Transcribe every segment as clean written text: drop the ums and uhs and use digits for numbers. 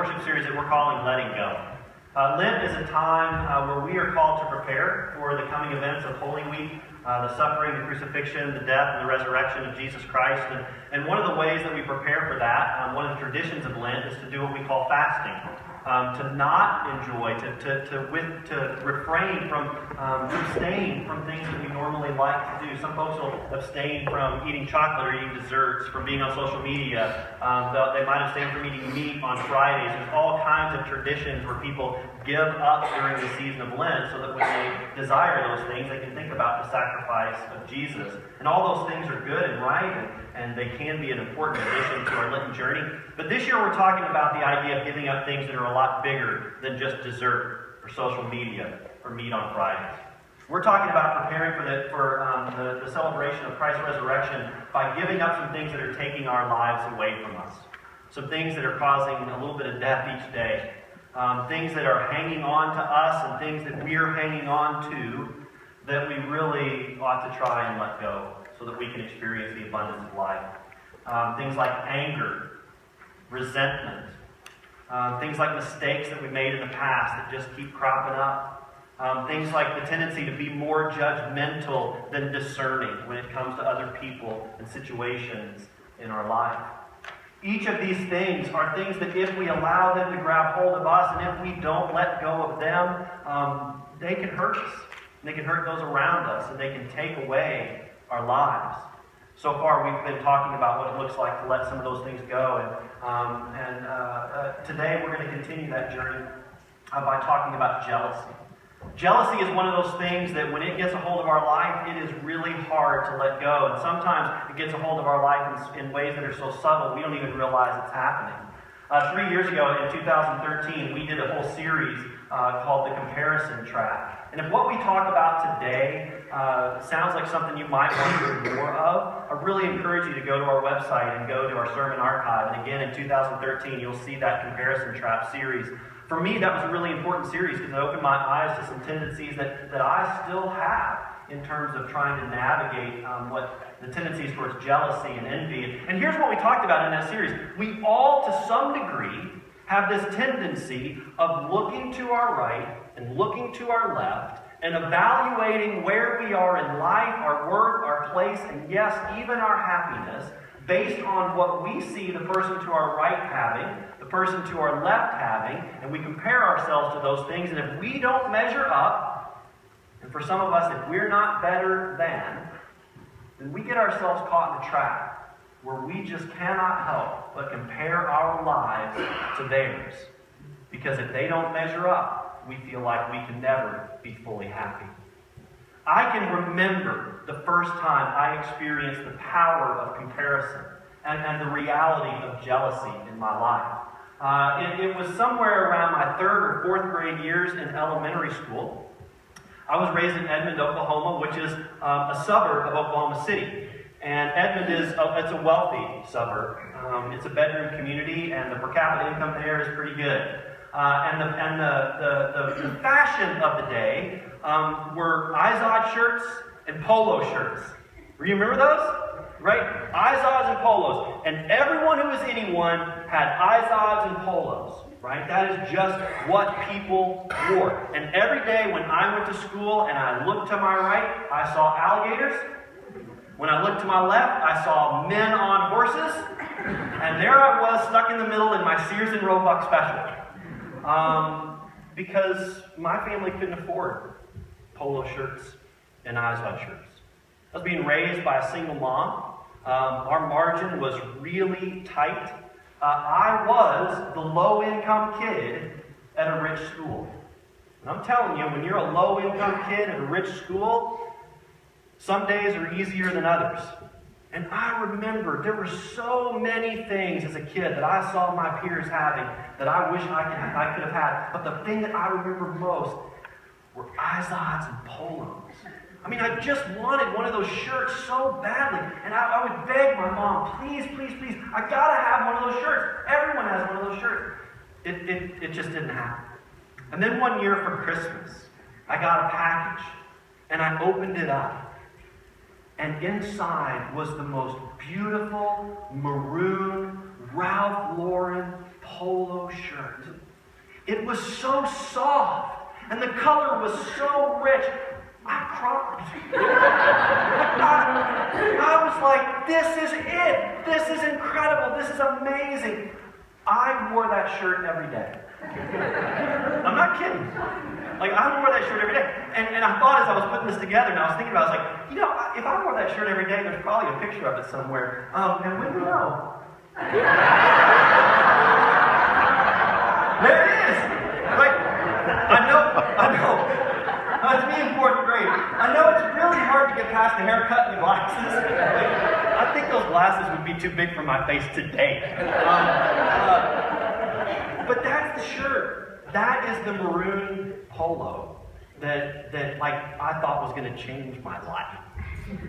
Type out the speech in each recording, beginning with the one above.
worship series that we're calling Letting Go. Lent is a time where we are called to prepare for the coming events of Holy Week, the suffering, the crucifixion, the death, and the resurrection of Jesus Christ. And one of the ways that we prepare for that, one of the traditions of Lent, is to do what we call fasting. To not enjoy, to refrain from, abstain from things that we normally like to do. Some folks will abstain from eating chocolate or eating desserts, from being on social media. They might abstain from eating meat on Fridays. There's all kinds of traditions where people give up during the season of Lent so that when they desire those things, they can think about the sacrifice of Jesus. And all those things are good and right, and they can be an important addition to our Lenten journey. But this year we're talking about the idea of giving up things that are a lot bigger than just dessert or social media or meat on Fridays. We're talking about preparing for the celebration of Christ's resurrection by giving up some things that are taking our lives away from us. Some things that are causing a little bit of death each day. Things that are hanging on to us and things that we're hanging on to that we really ought to try and let go so that we can experience the abundance of life. Things like anger, resentment, things like mistakes that we made in the past that just keep cropping up. Things like the tendency to be more judgmental than discerning when it comes to other people and situations in our life. Each of these things are things that if we allow them to grab hold of us and if we don't let go of them, they can hurt us. They can hurt those around us and they can take away our lives. So far we've been talking about what it looks like to let some of those things go. And today we're going to continue that journey by talking about jealousy. Jealousy is one of those things that when it gets a hold of our life, it is really hard to let go. And sometimes it gets a hold of our life in ways that are so subtle we don't even realize it's happening. 3 years ago, in 2013, we did a whole series called The Comparison Trap. And if what we talk about today sounds like something you might want to hear more of, I really encourage you to go to our website and go to our sermon archive. And again, in 2013, you'll see that Comparison Trap series. For me, that was a really important series because it opened my eyes to some tendencies that I still have in terms of trying to navigate what the tendencies towards jealousy and envy. And here's what we talked about in that series. We all, to some degree, have this tendency of looking to our right and looking to our left and evaluating where we are in life, our worth, our place, and yes, even our happiness, based on what we see the person to our right having, the person to our left having, and we compare ourselves to those things, and if we don't measure up, and for some of us, if we're not better than, then we get ourselves caught in a trap where we just cannot help but compare our lives to theirs. Because if they don't measure up, we feel like we can never be fully happy. I can remember the first time I experienced the power of comparison and the reality of jealousy in my life. It was somewhere around my 3rd or 4th grade years in elementary school. I was raised in Edmond, Oklahoma, which is a suburb of Oklahoma City. And Edmond it's a wealthy suburb. It's a bedroom community, and the per capita income there is pretty good. And the fashion of the day were Izod shirts and polo shirts. Do you remember those? Right? Izods and polos. And everyone who was anyone had Izods and polos. Right? That is just what people wore. And every day when I went to school and I looked to my right, I saw alligators. When I looked to my left, I saw men on horses. And there I was stuck in the middle in my Sears and Roebuck special. Because my family couldn't afford polo shirts and Izod shirts. I was being raised by a single mom. Our margin was really tight. I was the low-income kid at a rich school. And I'm telling you, when you're a low-income kid at a rich school, some days are easier than others. And I remember there were so many things as a kid that I saw my peers having that I wish I could have had. But the thing that I remember most were Izods and polos. I mean, I just wanted one of those shirts so badly. And I would beg my mom, please, please, please, I gotta have one of those shirts. Everyone has one of those shirts. It just didn't happen. And then one year for Christmas, I got a package. And I opened it up. And inside was the most beautiful maroon Ralph Lauren polo shirt. It was so soft, and the color was so rich. I cried. I was like, this is it. This is incredible. This is amazing. I wore that shirt every day. I'm not kidding. Like, I wore that shirt every day. And I thought as I was putting this together, and I was thinking about it, I was like, you know, if I wore that shirt every day, there's probably a picture of it somewhere. And when you know, there it is. Like, I know. That's me in 4th grade. I know it's really hard to get past the haircut and the glasses. I think those glasses would be too big for my face today. But that's the shirt. That is the maroon polo that like I thought was going to change my life,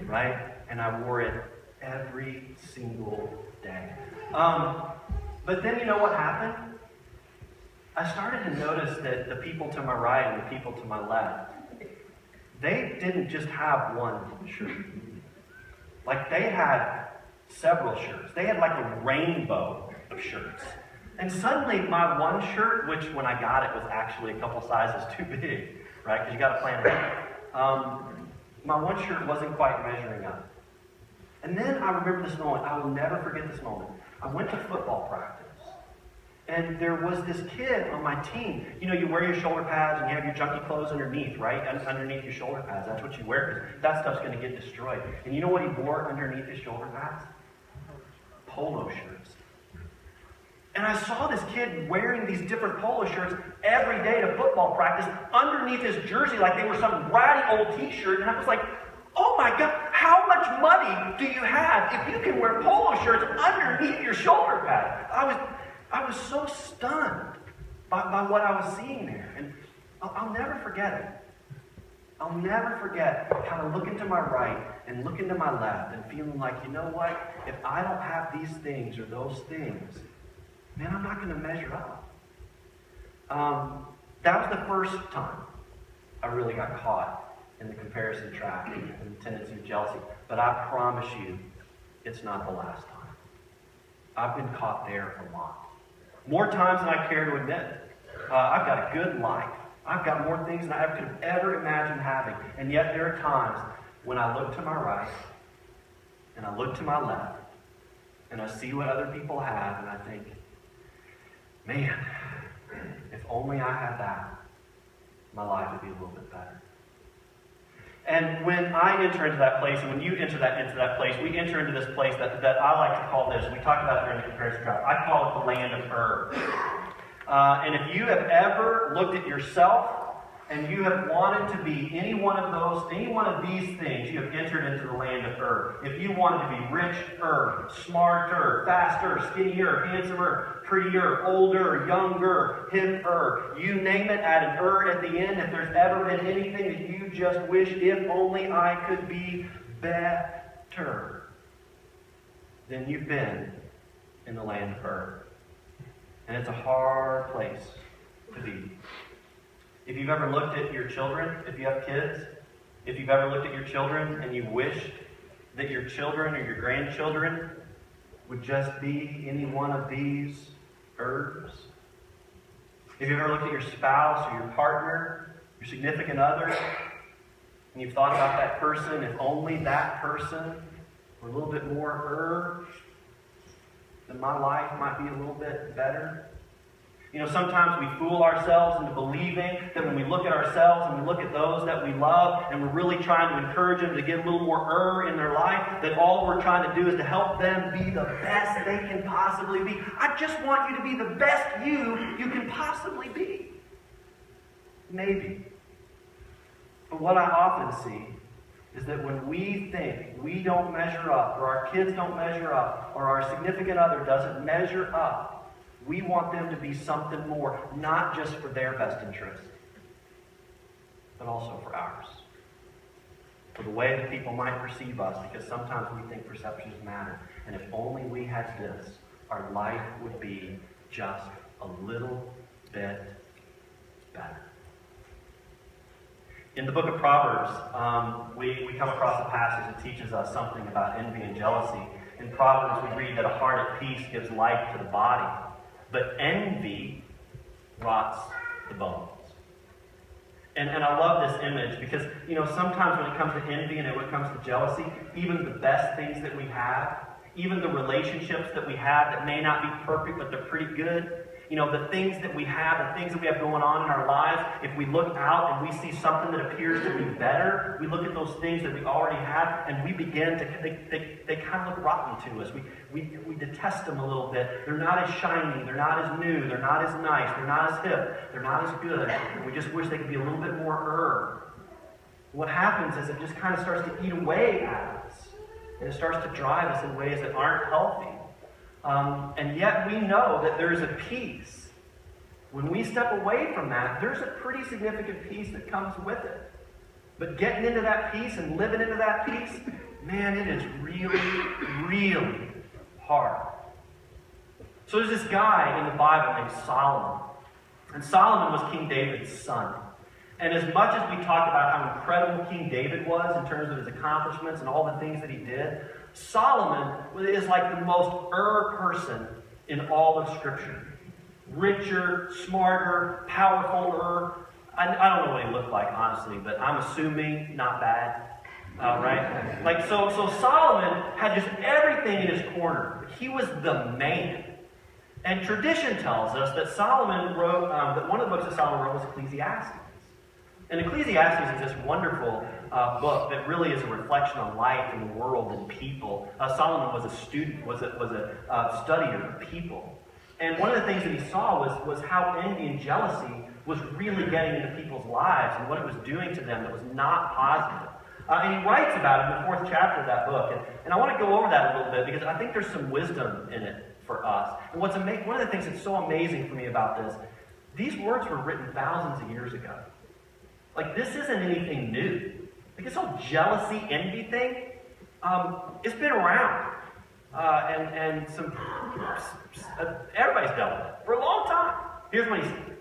right? And I wore it every single day. But then you know what happened? I started to notice that the people to my right and the people to my left, they didn't just have one shirt. Like, they had several shirts. They had like a rainbow of shirts. And suddenly my one shirt, which when I got it was actually a couple sizes too big, right? Because you got to plan ahead. My one shirt wasn't quite measuring up. And then I remember this moment. I will never forget this moment. I went to football practice. And there was this kid on my team. You know, you wear your shoulder pads and you have your junky clothes underneath, right? Underneath your shoulder pads. That's what you wear because that stuff's going to get destroyed. And you know what he wore underneath his shoulder pads? Polo shirts. And I saw this kid wearing these different polo shirts every day to football practice underneath his jersey like they were some ratty old t-shirt. And I was like, oh my God, how much money do you have if you can wear polo shirts underneath your shoulder pad? I was so stunned by what I was seeing there. And I'll never forget it. I'll never forget kind of looking to my right and looking to my left and feeling like, you know what? If I don't have these things or those things, man, I'm not going to measure up. That was the first time I really got caught in the comparison trap and the tendency of jealousy. But I promise you, it's not the last time. I've been caught there a lot. More times than I care to admit. I've got a good life. I've got more things than I could have ever imagined having. And yet there are times when I look to my right and I look to my left and I see what other people have and I think, man, if only I had that, my life would be a little bit better. And when I enter into that place, and when you enter into that place, we enter into this place that I like to call this, we talked about it during the comparison trap, I call it the land of Ur. And if you have ever looked at yourself and you have wanted to be any one of these things, you have entered into the land of Ur. If you wanted to be richer, smarter, faster, skinnier, handsomer, prettier, older, younger, hipper, you name it, add an at the end. If there's ever been anything that you just wish, if only I could be better, then you've been in the land of Ur. And it's a hard place to be. If you've ever looked at your children, if you have kids, if you've ever looked at your children and you wished that your children or your grandchildren would just be any one of these Urs. If you've ever looked at your spouse or your partner, your significant other, and you've thought about that person, if only that person were a little bit more Ur, then my life might be a little bit better. You know, sometimes we fool ourselves into believing that when we look at ourselves and we look at those that we love and we're really trying to encourage them to get a little more in their life, that all we're trying to do is to help them be the best they can possibly be. I just want you to be the best you can possibly be. Maybe. But what I often see is that when we think we don't measure up, or our kids don't measure up, or our significant other doesn't measure up, we want them to be something more, not just for their best interest, but also for ours. For the way that people might perceive us, because sometimes we think perceptions matter. And if only we had this, our life would be just a little bit better. In the book of Proverbs, we come across a passage that teaches us something about envy and jealousy. In Proverbs, we read that a heart at peace gives life to the body, but envy rots the bones. And I love this image because, sometimes when it comes to envy and when it comes to jealousy, even the best things that we have, even the relationships that we have that may not be perfect, but they're pretty good, the things that we have, the things that we have going on in our lives, if we look out and we see something that appears to be better, we look at those things that we already have and we begin to, they kind of look rotten to us. We detest them a little bit. They're not as shiny, they're not as new, they're not as nice, they're not as hip, they're not as good. And we just wish they could be a little bit more What happens is it just kind of starts to eat away at us. And it starts to drive us in ways that aren't healthy. And yet we know that there's a peace. When we step away from that, there's a pretty significant peace that comes with it. But getting into that peace and living into that peace, man, it is really, really hard. So there's this guy in the Bible named Solomon. And Solomon was King David's son. And as much as we talk about how incredible King David was in terms of his accomplishments and all the things that he did, Solomon is like the most person in all of Scripture. Richer, smarter, powerful. I don't know what he looked like, honestly, but I'm assuming not bad. Right? So Solomon had just everything in his corner. He was the man. And tradition tells us that Solomon wrote, that one of the books that Solomon wrote was Ecclesiastes. And Ecclesiastes is this wonderful book that really is a reflection on life and the world and people. Solomon was a student, was a studier of people. And one of the things that he saw was how envy and jealousy was really getting into people's lives and what it was doing to them that was not positive. And he writes about it in the 4th chapter of that book. And I want to go over that a little bit because I think there's some wisdom in it for us. And one of the things that's so amazing for me about this, these words were written thousands of years ago. This isn't anything new. This whole jealousy, envy thing, it's been around. And everybody's dealt with it for a long time. Here's what he said.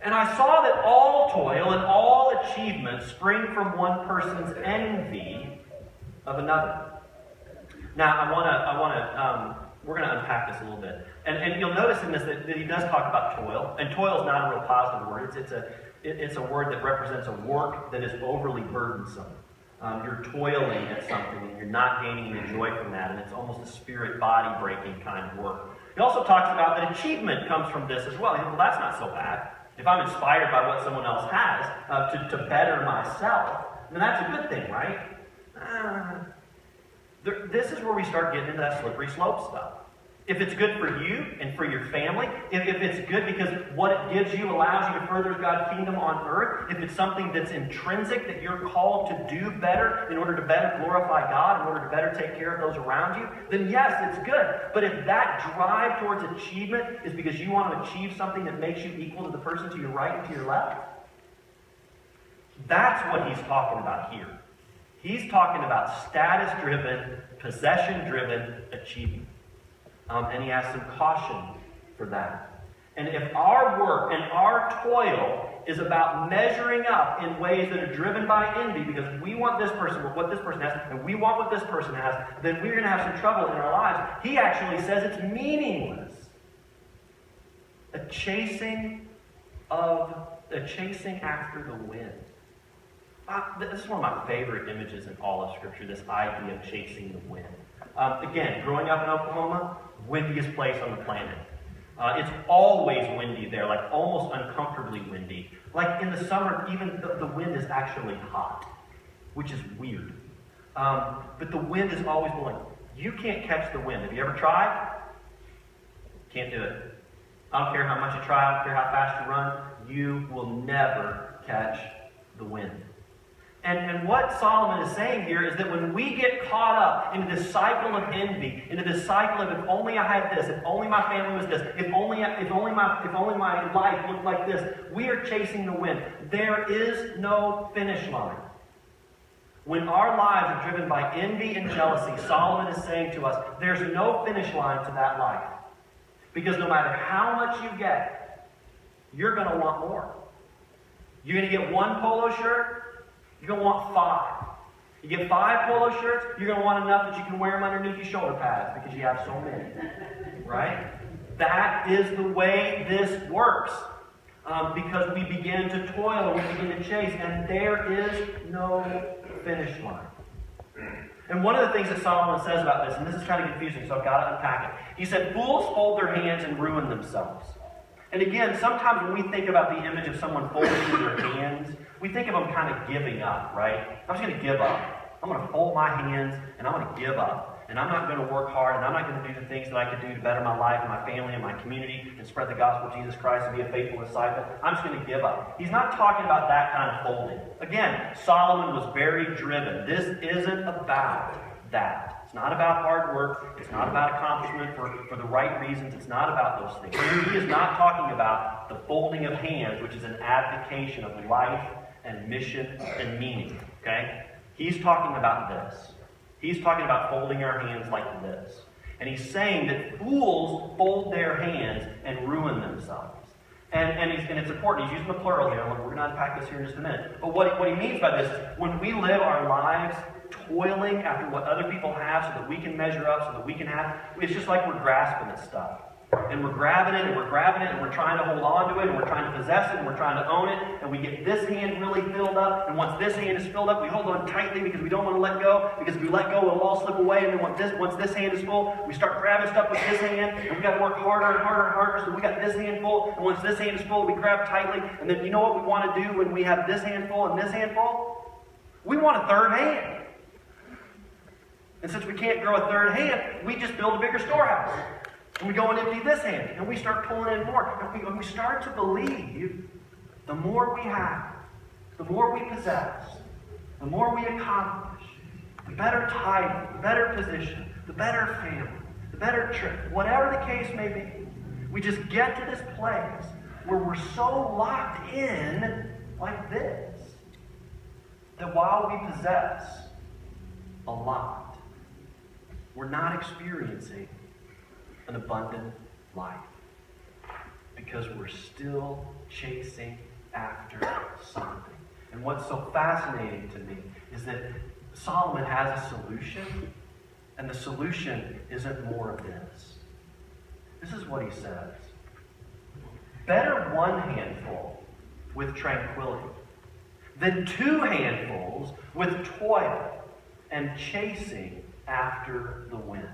And I saw that all toil and all achievement spring from one person's envy of another. Now, we're going to unpack this a little bit. And you'll notice in this that he does talk about toil. And toil is not a real positive word. It's a word that represents a work that is overly burdensome. You're toiling at something and you're not gaining any joy from that, and it's almost a spirit-body breaking kind of work. He also talks about that achievement comes from this as well. Well, that's not so bad. If I'm inspired by what someone else has to better myself, then that's a good thing, right? This is where we start getting into that slippery slope stuff. If it's good for you and for your family, if it's good because what it gives you allows you to further God's kingdom on earth, if it's something that's intrinsic that you're called to do better in order to better glorify God, in order to better take care of those around you, then yes, it's good. But if that drive towards achievement is because you want to achieve something that makes you equal to the person to your right and to your left, that's what he's talking about here. He's talking about status-driven, possession-driven achievement. And he has some caution for that. And if our work and our toil is about measuring up in ways that are driven by envy, because we want this person, what this person has, and we want what this person has, then we're going to have some trouble in our lives. He actually says it's meaningless. A chasing after the wind. This is one of my favorite images in all of Scripture, this idea of chasing the wind. Again, growing up in Oklahoma, windiest place on the planet. It's always windy there, like almost uncomfortably windy. Like in the summer, even the wind is actually hot, which is weird. But the wind is always blowing. You can't catch the wind. Have you ever tried? Can't do it. I don't care how much you try, I don't care how fast you run, you will never catch the wind. And what Solomon is saying here is that when we get caught up into this cycle of envy, into this cycle of if only I had this, if only my family was this, if only my life looked like this, we are chasing the wind. There is no finish line. When our lives are driven by envy and jealousy, Solomon is saying to us, there's no finish line to that life. Because no matter how much you get, you're going to want more. You're going to get one polo shirt, you're going to want 5. You get 5 polo shirts, you're going to want enough that you can wear them underneath your shoulder pads because you have so many. Right? That is the way this works. because we begin to toil, we begin to chase, and there is no finish line. And one of the things that Solomon says about this, and this is kind of confusing, so I've got to unpack it. He said, fools fold their hands and ruin themselves. And again, sometimes when we think about the image of someone folding their hands, we think of them kind of giving up, right? I'm just going to give up. I'm going to fold my hands, and I'm going to give up. And I'm not going to work hard, and I'm not going to do the things that I could do to better my life and my family and my community and spread the gospel of Jesus Christ and be a faithful disciple. I'm just going to give up. He's not talking about that kind of folding. Again, Solomon was very driven. This isn't about that. It's not about hard work. It's not about accomplishment for the right reasons. It's not about those things. He is not talking about the folding of hands, which is an abdication of life and mission and meaning. Okay? He's talking about this. He's talking about folding our hands like this. And he's saying that fools fold their hands and ruin themselves. And it's important. He's using the plural here. We're going to unpack this here in just a minute. But what he means by this is when we live our lives toiling after what other people have so that we can measure up, so that we can have, it's just like we're grasping at stuff. And we're grabbing it, and we're grabbing it, and we're trying to hold on to it, and we're trying to possess it, and we're trying to own it, and we get this hand really filled up, and once this hand is filled up, we hold on tightly because we don't want to let go, because if we let go, it'll all slip away, and then once this hand is full, we start grabbing stuff with this hand, and we got to work harder and harder and harder, so we got this hand full, and once this hand is full, we grab tightly, and then you know what we want to do when we have this hand full and this hand full? We want a third hand. And since we can't grow a third hand, we just build a bigger storehouse. And we go and empty this hand, and we start pulling in more. And we start to believe the more we have, the more we possess, the more we accomplish, the better title, the better position, the better family, the better trip, whatever the case may be. We just get to this place where we're so locked in like this that while we possess a lot, we're not experiencing an abundant life because we're still chasing after something. And what's so fascinating to me is that Solomon has a solution, and the solution isn't more of this. This is what he says. Better one handful with tranquility than two handfuls with toil and chasing after the wind.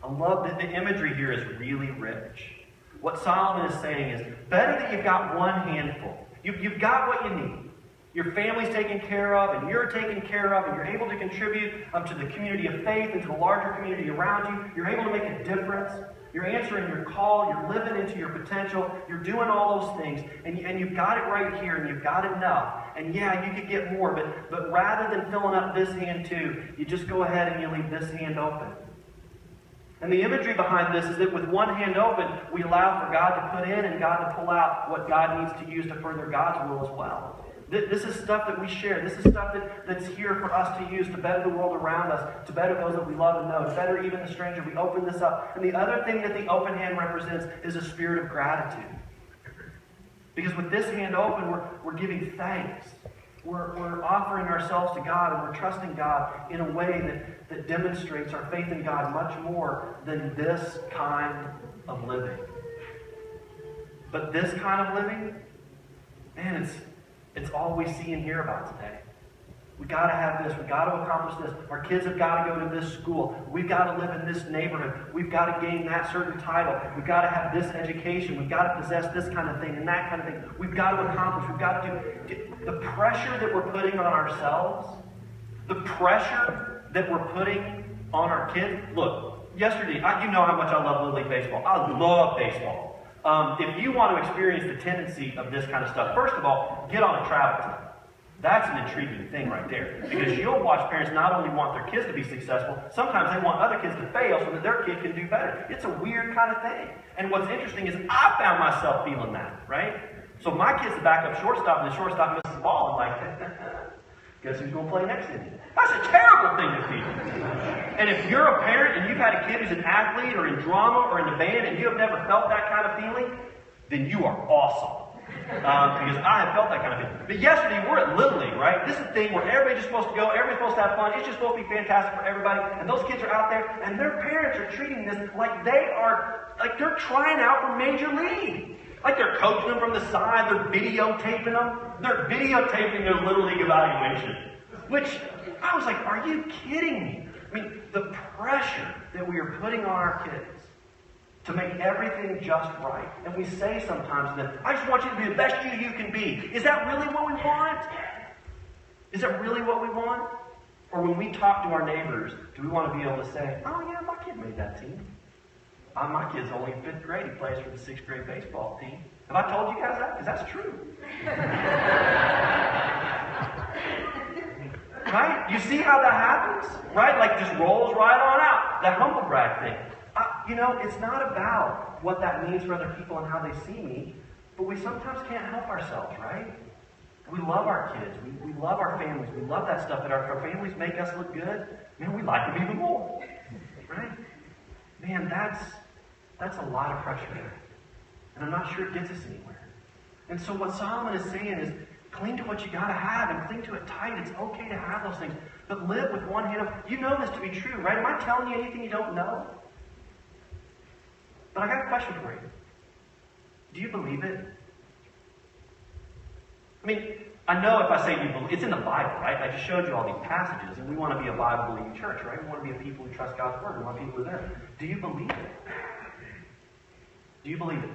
I love that the imagery here is really rich. What Solomon is saying is, better that you've got one handful. You've got what you need. Your family's taken care of, and you're taken care of, and you're able to contribute to the community of faith and to the larger community around you. You're able to make a difference. You're answering your call. You're living into your potential. You're doing all those things, and you've got it right here, and you've got enough. And yeah, you could get more, but rather than filling up this hand too, you just go ahead and you leave this hand open. And the imagery behind this is that with one hand open, we allow for God to put in and God to pull out what God needs to use to further God's will as well. This is stuff that we share. This is stuff that's here for us to use to better the world around us, to better those that we love and know, to better even the stranger. We open this up. And the other thing that the open hand represents is a spirit of gratitude. Because with this hand open, we're giving thanks. We're offering ourselves to God, and we're trusting God in a way that demonstrates our faith in God much more than this kind of living. But this kind of living, man, it's all we see and hear about today. We've got to have this. We've got to accomplish this. Our kids have got to go to this school. We've got to live in this neighborhood. We've got to gain that certain title. We've got to have this education. We've got to possess this kind of thing and that kind of thing. We've got to accomplish. We've got to do the pressure that we're putting on ourselves, the pressure that we're putting on our kids. Look, yesterday, you know how much I love Little League baseball. I love baseball. If you want to experience the tendency of this kind of stuff, first of all, get on a travel team. That's an intriguing thing right there. Because you'll watch parents not only want their kids to be successful, sometimes they want other kids to fail so that their kid can do better. It's a weird kind of thing. And what's interesting is I found myself feeling that, right? So my kid's the backup shortstop, and the shortstop misses the ball. I'm like, guess who's going to play next inning? That's a terrible thing to feel. And if you're a parent and you've had a kid who's an athlete or in drama or in the band and you have never felt that kind of feeling, then you are awesome. Because I have felt that kind of thing. But yesterday, we're at Little League, right? This is a thing where everybody's just supposed to go, everybody's supposed to have fun, it's just supposed to be fantastic for everybody, and those kids are out there, and their parents are treating this like they're trying out for Major League. Like they're coaching them from the side, they're videotaping them. They're videotaping their Little League evaluation. Which, I was like, are you kidding me? I mean, the pressure that we are putting on our kids to make everything just right. And we say sometimes that, I just want you to be the best you can be. Is that really what we want? Is that really what we want? Or when we talk to our neighbors, do we want to be able to say, oh yeah, my kid made that team. My kid's only in 5th grade. He plays for the 6th grade baseball team. Have I told you guys that? Because that's true. Right? You see how that happens? Right? Like just rolls right on out. That humble brag thing. It's not about what that means for other people and how they see me, but we sometimes can't help ourselves, right? We love our kids. We love our families. We love that stuff. That our families make us look good. Man, we like them even more. Right? Man, that's a lot of pressure. And I'm not sure it gets us anywhere. And so what Solomon is saying is, cling to what you got to have and cling to it tight. It's okay to have those things. But live with one hand up. You know this to be true, right? Am I telling you anything you don't know? But I got a question for you. Do you believe it? I mean, I know if I say you believe, it's in the Bible, right? I just showed you all these passages, and we want to be a Bible-believing church, right? We want to be a people who trust God's Word. We want people who are there. Do you believe it? Do you believe it?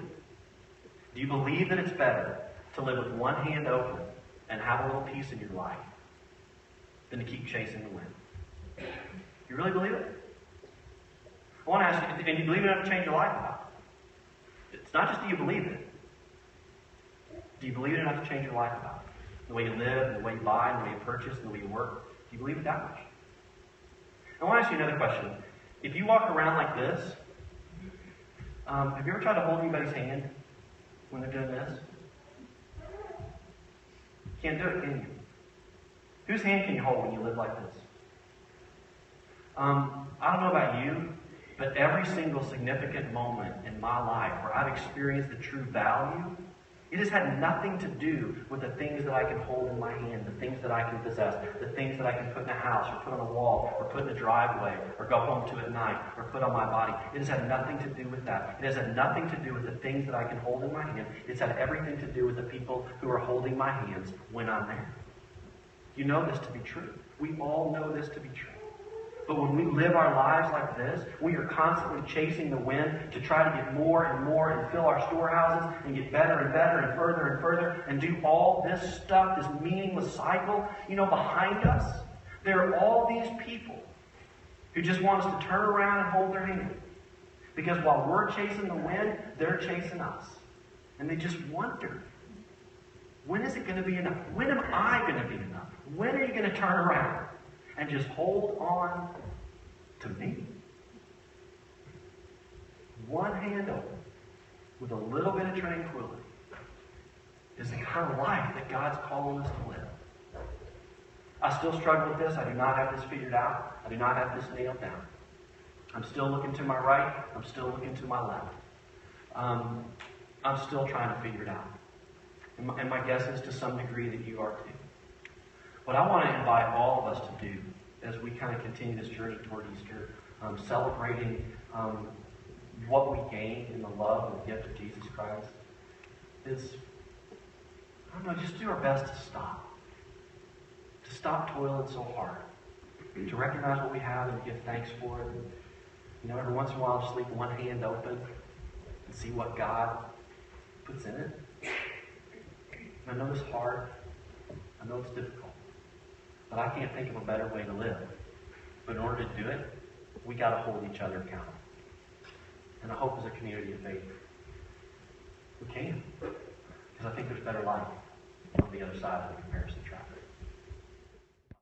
Do you believe that it's better to live with one hand open and have a little peace in your life than to keep chasing the wind? You really believe it? I want to ask you, and you believe enough to change your life about it? It's not just do you believe it. Do you believe it enough to change your life about it? The way you live, the way you buy, the way you purchase, the way you work. Do you believe it that much? I want to ask you another question. If you walk around like this, have you ever tried to hold anybody's hand when they're doing this? Can't do it, can you? Whose hand can you hold when you live like this? I don't know about you, but every single significant moment in my life where I've experienced the true value, it has had nothing to do with the things that I can hold in my hand, the things that I can possess, the things that I can put in a house, or put on a wall, or put in a driveway, or go home to at night, or put on my body. It has had nothing to do with that. It has had nothing to do with the things that I can hold in my hand. It's had everything to do with the people who are holding my hands when I'm there. You know this to be true. We all know this to be true. But when we live our lives like this, we are constantly chasing the wind to try to get more and more and fill our storehouses and get better and better and further and do all this stuff, this meaningless cycle. Behind us, there are all these people who just want us to turn around and hold their hand. Because while we're chasing the wind, they're chasing us. And they just wonder, when is it going to be enough? When am I going to be enough? When are you going to turn around and just hold on to me? One hand open with a little bit of tranquility is the kind of life that God's calling us to live. I still struggle with this. I do not have this figured out. I do not have this nailed down. I'm still looking to my right. I'm still looking to my left. I'm still trying to figure it out. And my guess is to some degree that you are too. What I want to invite all of us to do as we kind of continue this journey toward Easter, celebrating what we gain in the love and the gift of Jesus Christ, is, just do our best to stop. To stop toiling so hard. To recognize what we have and give thanks for it. Every once in a while, just leave one hand open and see what God puts in it. I know it's hard. I know it's difficult. But I can't think of a better way to live. But in order to do it, we got to hold each other accountable. And I hope as a community of faith, we can. Because I think there's better life on the other side of the comparison trap.